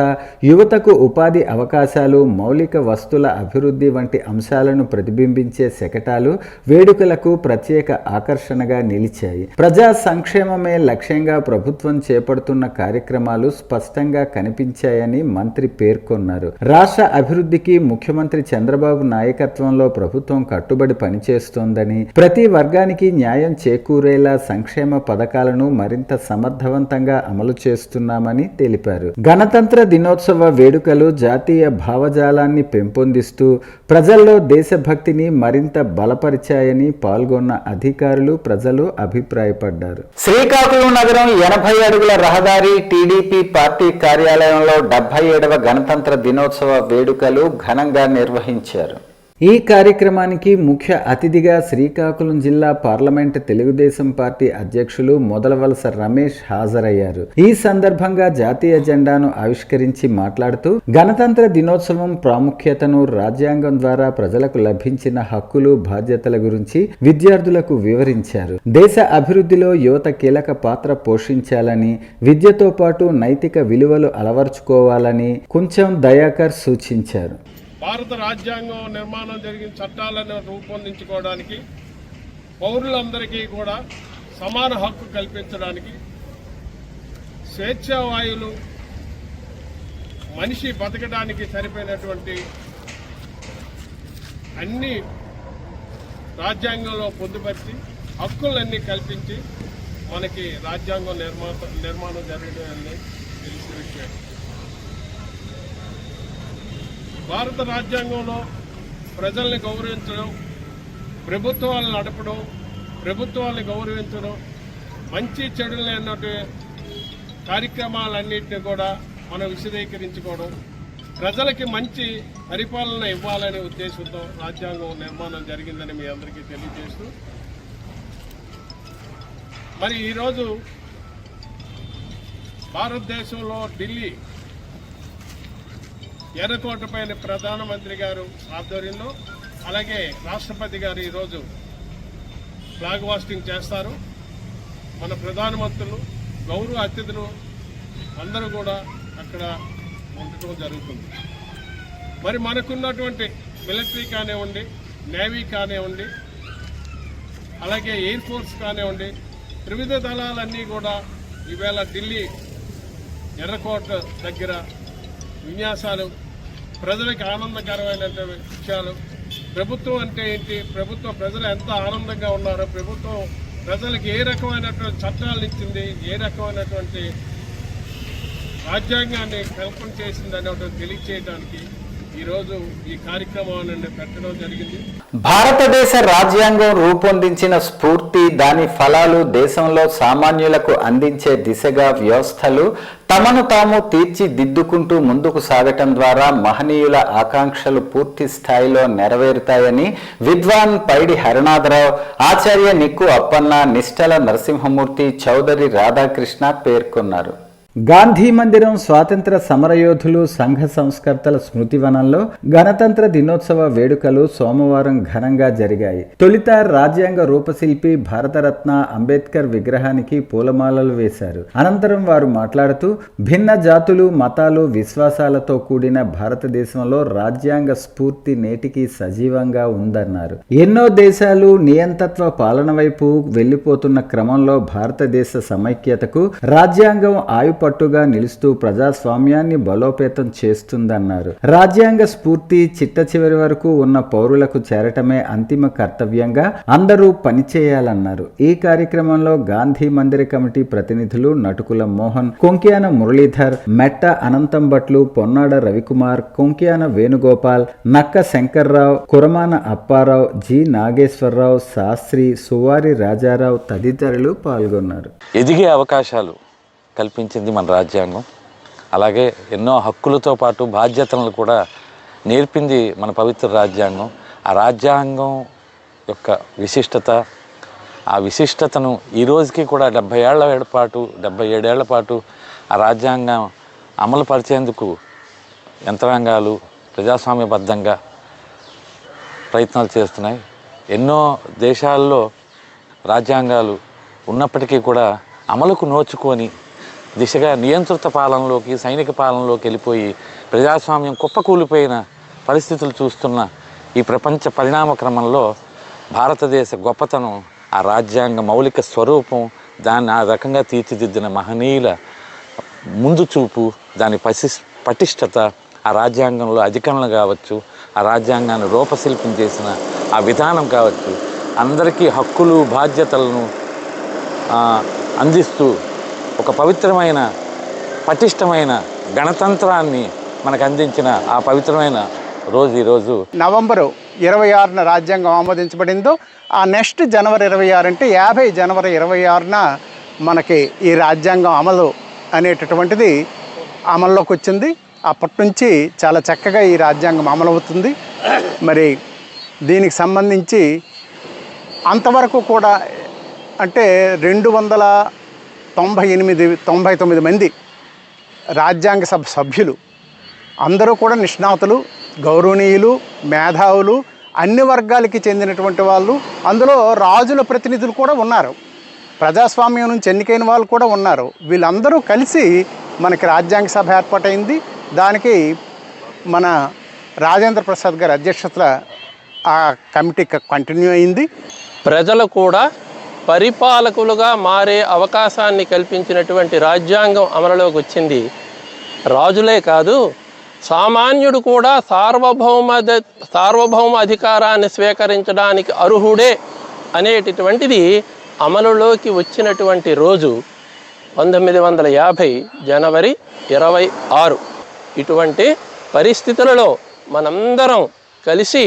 యువతకు ఉపాధి అవకాశాలు, మౌలిక వస్తుల అభివృద్ధి వంటి అంశాలను ప్రతిబింబించే శకటాలు వేడుకలకు ప్రత్యేక ఆకర్షణగా నిలిచాయి. ప్రజా సంక్షేమమే లక్ష్యంగా ప్రభుత్వం చేపడుతున్న కార్యక్రమాలు స్పష్టంగా కనిపించాయని మంత్రి పేర్కొన్నారు. రాష్ట్ర అభివృద్ధికి ముఖ్యమంత్రి చంద్రబాబు నాయకత్వంలో ప్రభుత్వం కట్టుబడి పనిచేస్తోందని, ప్రతి వర్గానికి న్యాయం చేకూరేలా సంక్షేమ పథకాలను మరింత సమర్థవంతంగా అమలు చేస్తున్నామని తెలిపారు. గణతంత్ర దినోత్సవ వేడుకలు జాతీయ భావజాలాన్ని పెంపొందిస్తూ ప్రజల్లో దేశభక్తిని మరింత బలపరిచాయని పాల్గొన్న అధికారులు, ప్రజలు అభిప్రాయపడ్డారు. శ్రీకాకుళం నగరం 80 అడుగుల రహదారి టీడీపీ పార్టీ కార్యాలయంలో 77వ గణతంత్ర దినోత్సవ వేడుకలు ఘనంగా నిర్వహించారు. ఈ కార్యక్రమానికి ముఖ్య అతిథిగా శ్రీకాకుళం జిల్లా పార్లమెంట్ తెలుగుదేశం పార్టీ అధ్యక్షులు మొదలవలస రమేష్ హాజరయ్యారు. ఈ సందర్భంగా జాతీయ జెండాను ఆవిష్కరించి మాట్లాడుతూ గణతంత్ర దినోత్సవం ప్రాముఖ్యతను, రాజ్యాంగం ద్వారా ప్రజలకు లభించిన హక్కులు, బాధ్యతల గురించి విద్యార్థులకు వివరించారు. దేశ అభివృద్ధిలో యువత కీలక పాత్ర పోషించాలని, విద్యతో పాటు నైతిక విలువలు అలవర్చుకోవాలని కుంచెం దయాకర్ సూచించారు. భారత రాజ్యాంగం నిర్మాణం జరిగిన చట్టాలను రూపొందించుకోవడానికి, పౌరులందరికీ కూడా సమాన హక్కు కల్పించడానికి, స్వేచ్ఛావాయువులు మనిషి బతకడానికి సరిపోయినటువంటి అన్ని రాజ్యాంగంలో పొందుపరిచి హక్కులన్నీ కల్పించి మనకి రాజ్యాంగం నిర్మాణం జరగడం తెలిసిన విషయం. భారత రాజ్యాంగంలో ప్రజల్ని గౌరవించడం, ప్రభుత్వాలను నడపడం, ప్రభుత్వాన్ని గౌరవించడం, మంచి చెడులు అన్నట్టు కార్యక్రమాలన్నింటినీ కూడా మనం విశదీకరించుకోవడం, ప్రజలకి మంచి పరిపాలన ఇవ్వాలనే ఉద్దేశంతో రాజ్యాంగం నిర్మాణం జరిగిందని మీ అందరికీ తెలియజేస్తూ, మరి ఈరోజు భారతదేశంలో ఢిల్లీ ఎర్రకోటపైన ప్రధానమంత్రి గారు ఆధ్వర్యంలో, అలాగే రాష్ట్రపతి గారు ఈరోజు ఫ్లాగ్ హాస్టింగ్ చేస్తారు. మన ప్రధానమంత్రులు, గౌరవ అతిథులు అందరూ కూడా అక్కడ ఉండటం జరుగుతుంది. మరి మనకున్నటువంటి మిలిటరీ కానివ్వండి, నేవీ కానివ్వండి, అలాగే ఎయిర్ ఫోర్స్ కానివ్వండి, త్రివిధ దళాలన్నీ కూడా ఈవేళ ఢిల్లీ ఎర్రకోట దగ్గర విన్యాసాలు, ప్రజలకు ఆనందకరమైన విషయాలు, ప్రభుత్వం అంటే ఏంటి, ప్రభుత్వం ప్రజలు ఎంత ఆనందంగా ఉన్నారో, ప్రభుత్వం ప్రజలకు ఏ రకమైనటువంటి చట్టాలు ఇచ్చింది, ఏ రకమైనటువంటి రాజ్యాంగాన్ని కల్పన చేసింది అనేటువంటి తెలియచేయడానికి ఈరోజు ఈ కార్యక్రమాన్ని పెట్టడం జరిగింది. భారతదేశ రాజ్యాంగం రూపొందించిన స్ఫూర్తి, దాని ఫలాలు దేశంలో సామాన్యులకు అందించే దిశగా వ్యవస్థలు తమను తాము తీర్చిదిద్దుకుంటూ ముందుకు సాగటం ద్వారా మహనీయుల ఆకాంక్షలు పూర్తి స్థాయిలో నెరవేరుతాయని విద్వాన్ పైడి హరినాథరావు, ఆచార్య నిక్కు అప్పన్న, నిష్టల నరసింహమూర్తి, చౌదరి రాధాకృష్ణ పేర్కొన్నారు. గాంధీ మందిరం స్వాతంత్ర సమరయోధులు, సంఘ సంస్కర్తల స్మృతివనంలో గణతంత్ర దినోత్సవ వేడుకలు సోమవారం ఘనంగా జరిగాయి. తొలిత రాజ్యాంగ రూపశిల్పి భారతరత్న అంబేద్కర్ విగ్రహానికి పూలమాలలు వేశారు. అనంతరం వారు మాట్లాడుతూ భిన్న జాతులు, మతాలు, విశ్వాసాలతో కూడిన భారతదేశంలో రాజ్యాంగ స్ఫూర్తి నేటికి సజీవంగా ఉందన్నారు. ఎన్నో దేశాలు నియంతత్వ పాలన వైపు వెళ్లిపోతున్న క్రమంలో భారతదేశ సమైక్యతకు రాజ్యాంగం పట్టుగా నిలుస్తూ ప్రజాస్వామ్యాన్ని బలోపేతం చేస్తుందన్నారు. రాజ్యాంగ స్ఫూర్తి చిట్ట చివరి వరకు ఉన్న పౌరులకు చేరటమే అంతిమ కర్తవ్యంగా అందరూ పనిచేయాలన్నారు. ఈ కార్యక్రమంలో గాంధీ మందిర కమిటీ ప్రతినిధులు నటుకుల మోహన్, కొంక్యాన మురళీధర్, మెట్ట అనంతం భట్లు, పొన్నాడ రవికుమార్, కొంక్యాన వేణుగోపాల్, నక్క శంకర్రావు, కురమాన అప్పారావు, జి నాగేశ్వరరావు, శాస్త్రి, సువారి రాజారావు తదితరులు పాల్గొన్నారు. ఎదిగే అవకాశాలు కల్పించింది మన రాజ్యాంగం. అలాగే ఎన్నో హక్కులతో పాటు బాధ్యతలను కూడా నేర్పింది మన పవిత్ర రాజ్యాంగం. ఆ రాజ్యాంగం యొక్క విశిష్టత, ఆ విశిష్టతను ఈ రోజుకి కూడా 77 ఏళ్ల పాటు ఆ రాజ్యాంగం అమలు పరిచేందుకు యంత్రాంగాలు ప్రజాస్వామ్యబద్ధంగా ప్రయత్నాలు చేస్తున్నాయి. ఎన్నో దేశాల్లో రాజ్యాంగాలు ఉన్నప్పటికీ కూడా అమలుకు నోచుకొని దిశగా నియంత్రిత పాలనలోకి, సైనిక పాలనలోకి వెళ్ళిపోయి ప్రజాస్వామ్యం కుప్పకూలిపోయిన పరిస్థితులు చూస్తున్న ఈ ప్రపంచ పరిణామ క్రమంలో భారతదేశ గొప్పతనం, ఆ రాజ్యాంగ మౌలిక స్వరూపం, దాన్ని ఆ రకంగా తీర్చిదిద్దిన మహనీయుల ముందు చూపు, దాని పటిష్టత, ఆ రాజ్యాంగంలో అధికరణలు కావచ్చు, ఆ రాజ్యాంగాన్ని రూపశిల్పం చేసిన ఆ విధానం కావచ్చు, అందరికీ హక్కులు బాధ్యతలను అందిస్తూ ఒక పవిత్రమైన పటిష్టమైన గణతంత్రాన్ని మనకు అందించిన ఆ పవిత్రమైన రోజు ఈరోజు. నవంబరు 26న రాజ్యాంగం ఆమోదించబడిందో ఆ నెక్స్ట్ జనవరి 26 అంటే 50 జనవరి 26న మనకి ఈ రాజ్యాంగం అమలు అనేటటువంటిది అమల్లోకి వచ్చింది. అప్పటి నుంచి చాలా చక్కగా ఈ రాజ్యాంగం అమలవుతుంది. మరి దీనికి సంబంధించి అంతవరకు కూడా అంటే 299 మంది రాజ్యాంగ సభ సభ్యులు అందరూ కూడా నిష్ణాతులు, గౌరవనీయులు, మేధావులు, అన్ని వర్గాలకి చెందినటువంటి వాళ్ళు. అందులో రాజుల ప్రతినిధులు కూడా ఉన్నారు, ప్రజాస్వామ్యం నుంచి ఎన్నికైన వాళ్ళు కూడా ఉన్నారు. వీళ్ళందరూ కలిసి మనకి రాజ్యాంగ సభ ఏర్పాటైంది. దానికి మన రాజేంద్ర ప్రసాద్ గారి అధ్యక్షతన ఆ కమిటీ కంటిన్యూ అయింది. ప్రజలు కూడా పరిపాలకులుగా మారే అవకాశాన్ని కల్పించినటువంటి రాజ్యాంగం అమలులోకి వచ్చింది. రాజులే కాదు, సామాన్యుడు కూడా సార్వభౌమ అధికారాన్ని స్వీకరించడానికి అర్హుడే అనేటటువంటిది అమలులోకి వచ్చినటువంటి రోజు 1950 జనవరి 26. ఇటువంటి పరిస్థితులలో మనందరం కలిసి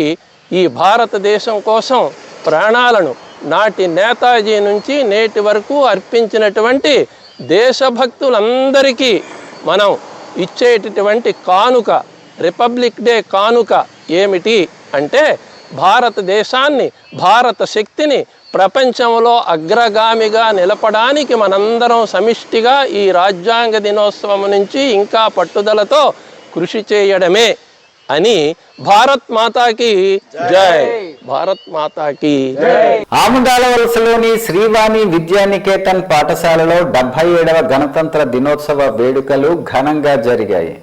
ఈ భారతదేశం కోసం ప్రాణాలను నాటి నేతాజీ నుంచి నేటి వరకు అర్పించినటువంటి దేశభక్తులందరికీ మనం ఇచ్చేటటువంటి కానుక, రిపబ్లిక్ డే కానుక ఏమిటి అంటే భారతదేశాన్ని, భారత శక్తిని ప్రపంచంలో అగ్రగామిగా నిలపడానికి మనందరం సమిష్టిగా ఈ రాజ్యాంగ దినోత్సవం నుంచి ఇంకా పట్టుదలతో కృషి చేయడమే అని. భారత్ మాతాకి జై, భారత్ మాతాకి జై. ఆముదాల వలసలోని శ్రీవాణి విద్యానికేతన్ పాఠశాలలో 77వ గణతంత్ర దినోత్సవ వేడుకలు ఘనంగా జరిగాయి.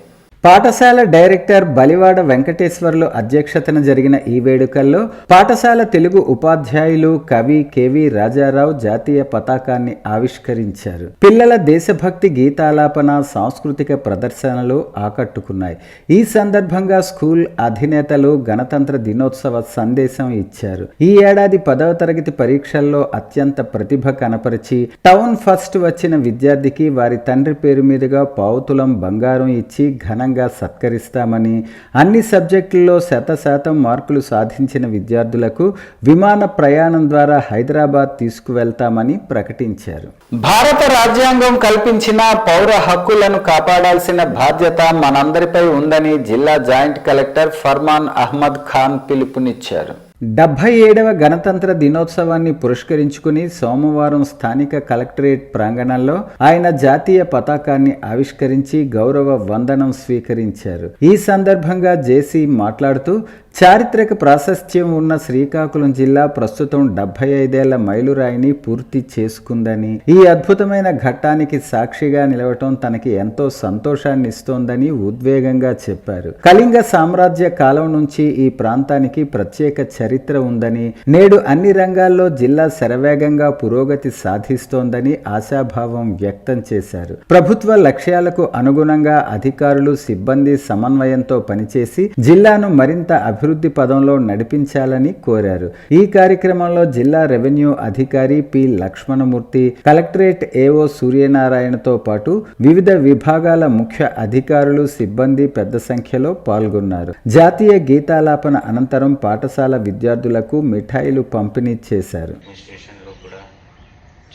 పాఠశాల డైరెక్టర్ బలివాడ వెంకటేశ్వర్లు అధ్యక్షతన జరిగిన ఈ వేడుకల్లో పాఠశాల తెలుగు ఉపాధ్యాయులు కవి కెవి రాజారావు జాతీయ పతాకాన్ని ఆవిష్కరించారు. పిల్లల దేశభక్తి గీతాలాపన, సాంస్కృతిక ప్రదర్శనలు ఆకట్టుకున్నాయి. ఈ సందర్భంగా స్కూల్ అధినేతలు గణతంత్ర దినోత్సవ సందేశం ఇచ్చారు. ఈ ఏడాది 10వ తరగతి పరీక్షల్లో అత్యంత ప్రతిభ కనపరిచి టౌన్ ఫస్ట్ వచ్చిన విద్యార్థికి వారి తండ్రి పేరు మీదుగా పావుతులం బంగారం ఇచ్చి ఘనంగా సత్కరిస్తామని, అన్ని సబ్జెక్టుల్లో 100% మార్కులు సాధించిన విద్యార్థులకు విమాన ప్రయాణం ద్వారా హైదరాబాద్ తీసుకువెళ్తామని ప్రకటించారు. భారత రాజ్యాంగం కల్పించిన పౌర హక్కులను కాపాడాల్సిన బాధ్యత మనందరిపై ఉందని జిల్లా జాయింట్ కలెక్టర్ ఫర్మాన్ అహ్మద్ ఖాన్ పిలుపునిచ్చారు. 77వ గణతంత్ర దినోత్సవాన్ని పురస్కరించుకుని సోమవారం స్థానిక కలెక్టరేట్ ప్రాంగణంలో ఆయన జాతీయ పతాకాన్ని ఆవిష్కరించి గౌరవ వందనం స్వీకరించారు. ఈ సందర్భంగా జేసీ మాట్లాడుతూ చారిత్రక ప్రాశస్త్యం ఉన్న శ్రీకాకుళం జిల్లా ప్రస్తుతం 75 ఏళ్ల మైలురాయిని పూర్తి చేసుకుందని, ఈ అద్భుతమైన ఘట్టానికి సాక్షిగా నిలవటం తనకి ఎంతో సంతోషాన్ని ఇస్తోందని ఉద్వేగంగా చెప్పారు. కళింగ సామ్రాజ్య కాలం నుంచి ఈ ప్రాంతానికి ప్రత్యేక చరిత్ర ఉందని, నేడు అన్ని రంగాల్లో జిల్లా శరవేగంగా పురోగతి సాధిస్తోందని ఆశాభావం వ్యక్తం చేశారు. ప్రభుత్వ లక్ష్యాలకు అనుగుణంగా అధికారులు, సిబ్బంది సమన్వయంతో పనిచేసి జిల్లాను మరింత అభివృద్ధి పదంలో నడిపించాలని కోరారు. ఈ కార్యక్రమంలో జిల్లా రెవెన్యూ అధికారి పి లక్ష్మణమూర్తి, కలెక్టరేట్ ఏఓ సూర్యనారాయణతో పాటు వివిధ విభాగాల ముఖ్య అధికారులు, సిబ్బంది పెద్ద సంఖ్యలో పాల్గొన్నారు. జాతీయ గీతాలాపన అనంతరం పాఠశాల విద్యార్థులకు మిఠాయిలు పంపిణీ చేశారు.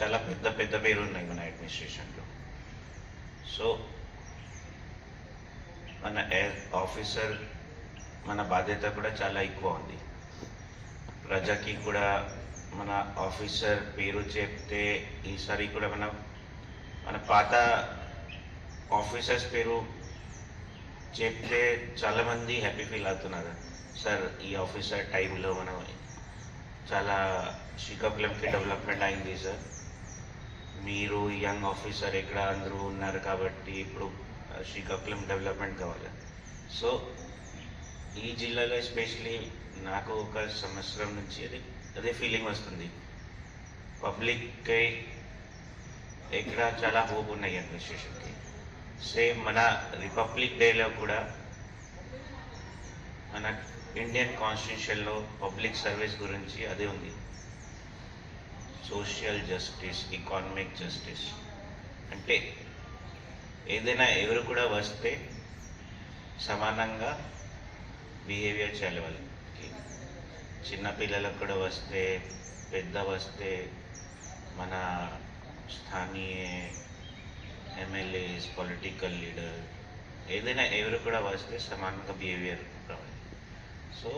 చాలా పెద్ద పేరు ఉన్నాయి మన అడ్మినిస్ట్రేషన్లో. సో మన ఆఫీసర్ మన బాధ్యత కూడా చాలా ఎక్కువ ఉంది. ప్రజకి కూడా మన ఆఫీసర్ పేరు చెప్తే ఈసారి కూడా మన పాత ఆఫీసర్స్ పేరు చెప్తే చాలామంది హ్యాపీ ఫీల్ అవుతున్నారు. సార్ ఈ ఆఫీసర్ టైంలో మనం చాలా శ్రీకాకుళంకి డెవలప్మెంట్ అయింది సార్. మీరు యంగ్ ఆఫీసర్ ఇక్కడ అందరూ ఉన్నారు కాబట్టి ఇప్పుడు శ్రీకాకుళం డెవలప్మెంట్ కావాలి. సో ఈ జిల్లాలో ఎస్పెషలీ నాకు ఒక సంవత్సరం నుంచి అదే ఫీలింగ్ వస్తుంది. పబ్లిక్కి ఇక్కడ చాలా హోప్ ఉన్నాయి అడ్మినిస్ట్రేషన్కి. సేమ్ మన రిపబ్లిక్ డేలో కూడా మన ఇండియన్ కాన్స్టిట్యూషన్లో పబ్లిక్ సర్వీస్ గురించి అదే ఉంది. సోషల్ జస్టిస్, ఎకానమిక్ జస్టిస్ అంటే ఏదైనా ఎవరు కూడా వస్తే సమానంగా బిహేవియర్ చేయాలి వాళ్ళకి. చిన్నపిల్లలకు కూడా వస్తే, పెద్ద వస్తే, మన స్థానియ ఎమ్మెల్యేస్, పొలిటికల్ లీడర్ ఏదైనా ఎవరు కూడా వస్తే సమానంగా బిహేవియర్ కావాలి. సో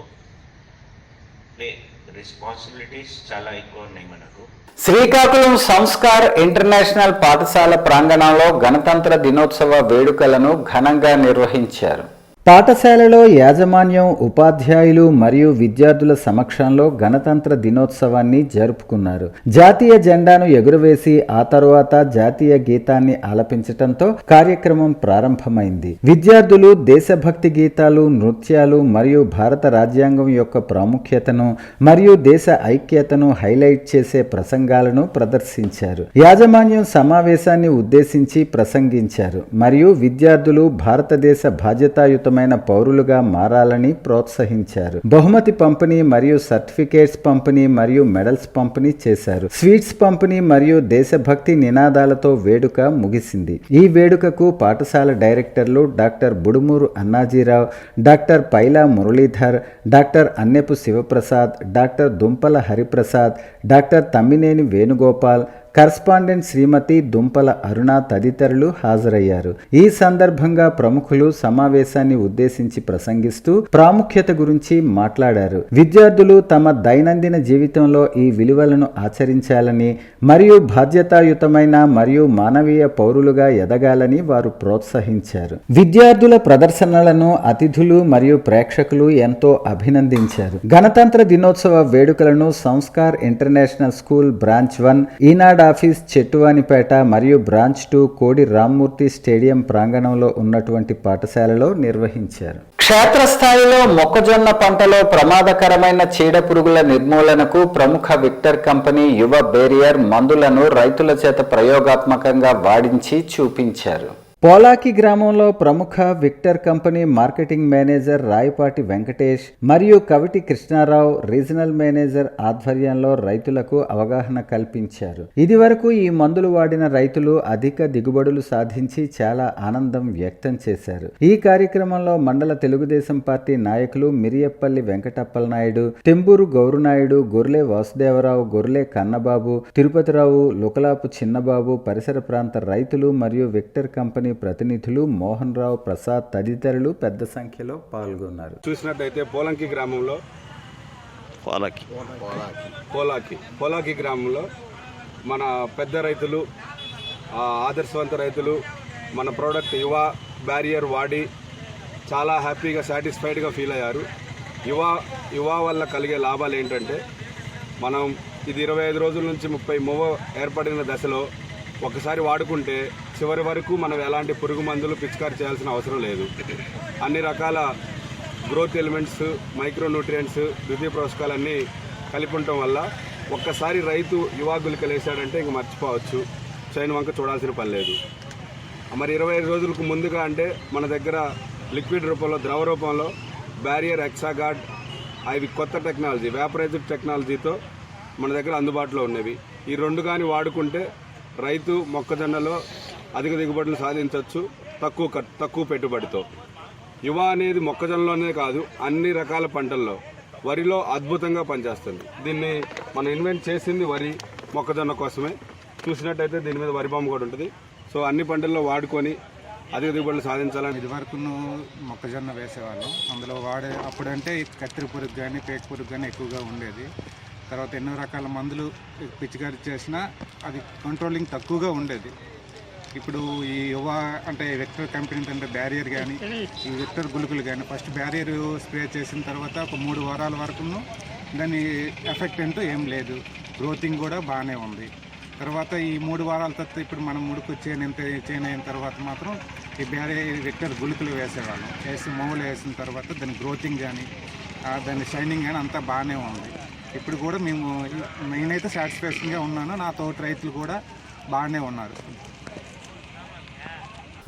రెస్పాన్సిబిలిటీస్ చాలా ఎక్కువ ఉన్నాయి మనకు. శ్రీకాకుళం సంస్కార్ ఇంటర్నేషనల్ పాఠశాల ప్రాంగణంలో గణతంత్ర దినోత్సవ వేడుకలను ఘనంగా నిర్వహించారు. పాఠశాలలో యాజమాన్యం, ఉపాధ్యాయులు మరియు విద్యార్థుల సమక్షంలో గణతంత్ర దినోత్సవాన్ని జరుపుకున్నారు. జాతీయ జెండాను ఎగురవేసి ఆ తరువాత జాతీయ గీతాన్ని ఆలపించటంతో కార్యక్రమం ప్రారంభమైంది. విద్యార్థులు దేశభక్తి గీతాలు, నృత్యాలు మరియు భారత రాజ్యాంగం యొక్క ప్రాముఖ్యతను మరియు దేశ ఐక్యతను హైలైట్ చేసే ప్రసంగాలను ప్రదర్శించారు. యాజమాన్యం సమావేశాన్ని ఉద్దేశించి ప్రసంగించారు మరియు విద్యార్థులు భారతదేశ బాధ్యతాయుత పౌరులుగా మారాలని ప్రోత్సహించారు. బహుమతి పంపిణీ మరియు సర్టిఫికేట్స్ పంపిణీ మరియు మెడల్స్ పంపిణీ చేశారు. స్వీట్స్ పంపిణీ మరియు దేశభక్తి నినాదాలతో వేడుక ముగిసింది. ఈ వేడుకకు పాఠశాల డైరెక్టర్లు డాక్టర్ బుడుమూరు అన్నాజీరావు, డాక్టర్ పైలా మురళీధర్, డాక్టర్ అన్నెపు శివప్రసాద్, డాక్టర్ దుంపల హరిప్రసాద్, డాక్టర్ తమ్మినేని వేణుగోపాల్, కరస్పాండెంట్ శ్రీమతి దుంపల అరుణ తదితరులు హాజరయ్యారు. ఈ సందర్భంగా ప్రముఖులు సమావేశాన్ని ఉద్దేశించి ప్రసంగిస్తూ ప్రాముఖ్యత గురించి మాట్లాడారు. విద్యార్థులు తమ దైనందిన జీవితంలో ఈ విలువలను ఆచరించాలని మరియు బాధ్యతాయుతమైన మరియు మానవీయ పౌరులుగా ఎదగాలని వారు ప్రోత్సహించారు. విద్యార్థుల ప్రదర్శనలను అతిథులు మరియు ప్రేక్షకులు ఎంతో అభినందించారు. గణతంత్ర దినోత్సవ వేడుకలను సంస్కార్ ఇంటర్నేషనల్ స్కూల్ బ్రాంచ్ 1, ఈనాడు ఆఫీస్ చెట్టువానిపేట మరియు బ్రాంచ్ 2 కోడి రామ్మూర్తి స్టేడియం ప్రాంగణంలో ఉన్నటువంటి పాఠశాలలో నిర్వహించారు. క్షేత్రస్థాయిలో మొక్కజొన్న పంటలో ప్రమాదకరమైన చీడ పురుగుల నిర్మూలనకు ప్రముఖ విక్టర్ కంపెనీ యువ బేరియర్ మందులను రైతుల చేత ప్రయోగాత్మకంగా వాడించి చూపించారు. పోలాకి గ్రామంలో ప్రముఖ Victor company marketing manager Rayapati Venkatesh మరియు కవిటి కృష్ణారావు రీజనల్ మేనేజర్ ఆధ్వర్యంలో రైతులకు అవగాహన కల్పించారు. ఇదివరకు ఈ మందులు వాడిన రైతులు అధిక దిగుబడులు సాధించి చాలా ఆనందం వ్యక్తం చేశారు. ఈ కార్యక్రమంలో మండల తెలుగుదేశం పార్టీ నాయకులు మిరియప్పల్లి వెంకటప్పలనాయుడు, తెంబూరు గౌరునాయుడు, గొర్లే వాసుదేవరావు, గొర్లే కన్నబాబు, తిరుపతిరావు, లుకలాపు చిన్నబాబు, పరిసర ప్రాంత రైతులు మరియు విక్టర్ కంపెనీ ప్రతినిధులు మోహన్ రావు, ప్రసాద్ తదితరులు పెద్ద సంఖ్యలో పాల్గొన్నారు. చూసినట్టయితే పోలంకి గ్రామంలో పోలాకి గ్రామంలో మన పెద్ద రైతులు, ఆదర్శవంత రైతులు మన ప్రోడక్ట్ యువ బ్యారియర్ వాడి చాలా హ్యాపీగా, సాటిస్ఫైడ్గా ఫీల్ అయ్యారు. యువ వల్ల కలిగే లాభాలు ఏంటంటే, మనం ఇది 25 రోజుల నుంచి 30 ఏర్పడిన దశలో ఒకసారి వాడుకుంటే చివరి వరకు మనం ఎలాంటి పురుగు మందులు పిచికారి చేయాల్సిన అవసరం లేదు. అన్ని రకాల గ్రోత్ ఎలిమెంట్స్, మైక్రోన్యూట్రియంట్స్, ద్వితీయ పోషకాలన్నీ కలిపి ఉండటం వల్ల ఒక్కసారి రైతు యువ గుళికలు వేసాడంటే ఇంక మర్చిపోవచ్చు, చైన్ వంక చూడాల్సిన పని లేదు. మరి 25 రోజులకు ముందుగా అంటే మన దగ్గర లిక్విడ్ రూపంలో, ద్రవ రూపంలో బ్యారియర్, ఎక్సాగార్డ్, అవి కొత్త టెక్నాలజీ, వేపరైజ్డ్ టెక్నాలజీతో మన దగ్గర అందుబాటులో ఉన్నవి. ఈ రెండు కానీ వాడుకుంటే రైతు మొక్కజొన్నలో అధిక దిగుబడులు సాధించవచ్చు తక్కువ పెట్టుబడితో. యువ అనేది మొక్కజొన్నలోనే కాదు, అన్ని రకాల పంటల్లో, వరిలో అద్భుతంగా పనిచేస్తుంది. దీన్ని మనం ఇన్వెంట్ చేసింది వరి మొక్కజొన్న కోసమే. చూసినట్టయితే దీని మీద వరి బాంబు కూడా ఉంటుంది. సో అన్ని పంటల్లో వాడుకొని అధిక దిగుబడులు సాధించాలని. ఇదివరకు మొక్కజొన్న వేసేవాళ్ళం. అందులో అప్పుడంటే కత్తిరి పురుగు కానీ పేక పురుగు కానీ ఎక్కువగా ఉండేది. తర్వాత ఎన్నో రకాల మందులు పిచికారీ చేసినా అది కంట్రోలింగ్ తక్కువగా ఉండేది. ఇప్పుడు ఈ యువ అంటే వెక్టర్ కంపెనీ అంటే బ్యారియర్ కానీ ఈ వెక్టర్ గుళికలు కానీ ఫస్ట్ బ్యారియర్ స్ప్రే చేసిన తర్వాత ఒక 3 వారాల వరకు దాని ఎఫెక్ట్ అంటూ ఏం లేదు, గ్రోతింగ్ కూడా బాగానే ఉంది. తర్వాత ఈ 3 వారాల తర్వాత ఇప్పుడు మనం ముడుకు చేను అయిన తర్వాత మాత్రం ఈ బ్యారియర్ వెక్టర్ గుళికలు వేసేవాళ్ళం. మొవ్వులు వేసిన తర్వాత దాని గ్రోతింగ్ కానీ దాని షైనింగ్ కానీ అంతా బాగానే ఉంది. ఇప్పుడు కూడా నేనైతే సాటిస్ఫాక్షన్గా ఉన్నాను, నా తోటి రైతులు కూడా బాగానే ఉన్నారు.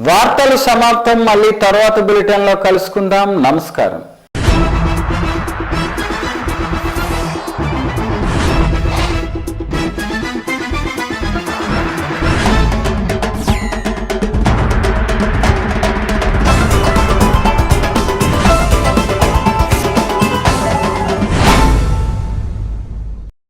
వార్తలు సమాప్తం. మళ్ళీ తర్వాత బులెటిన్లో కలుసుకుందాం. నమస్కారం.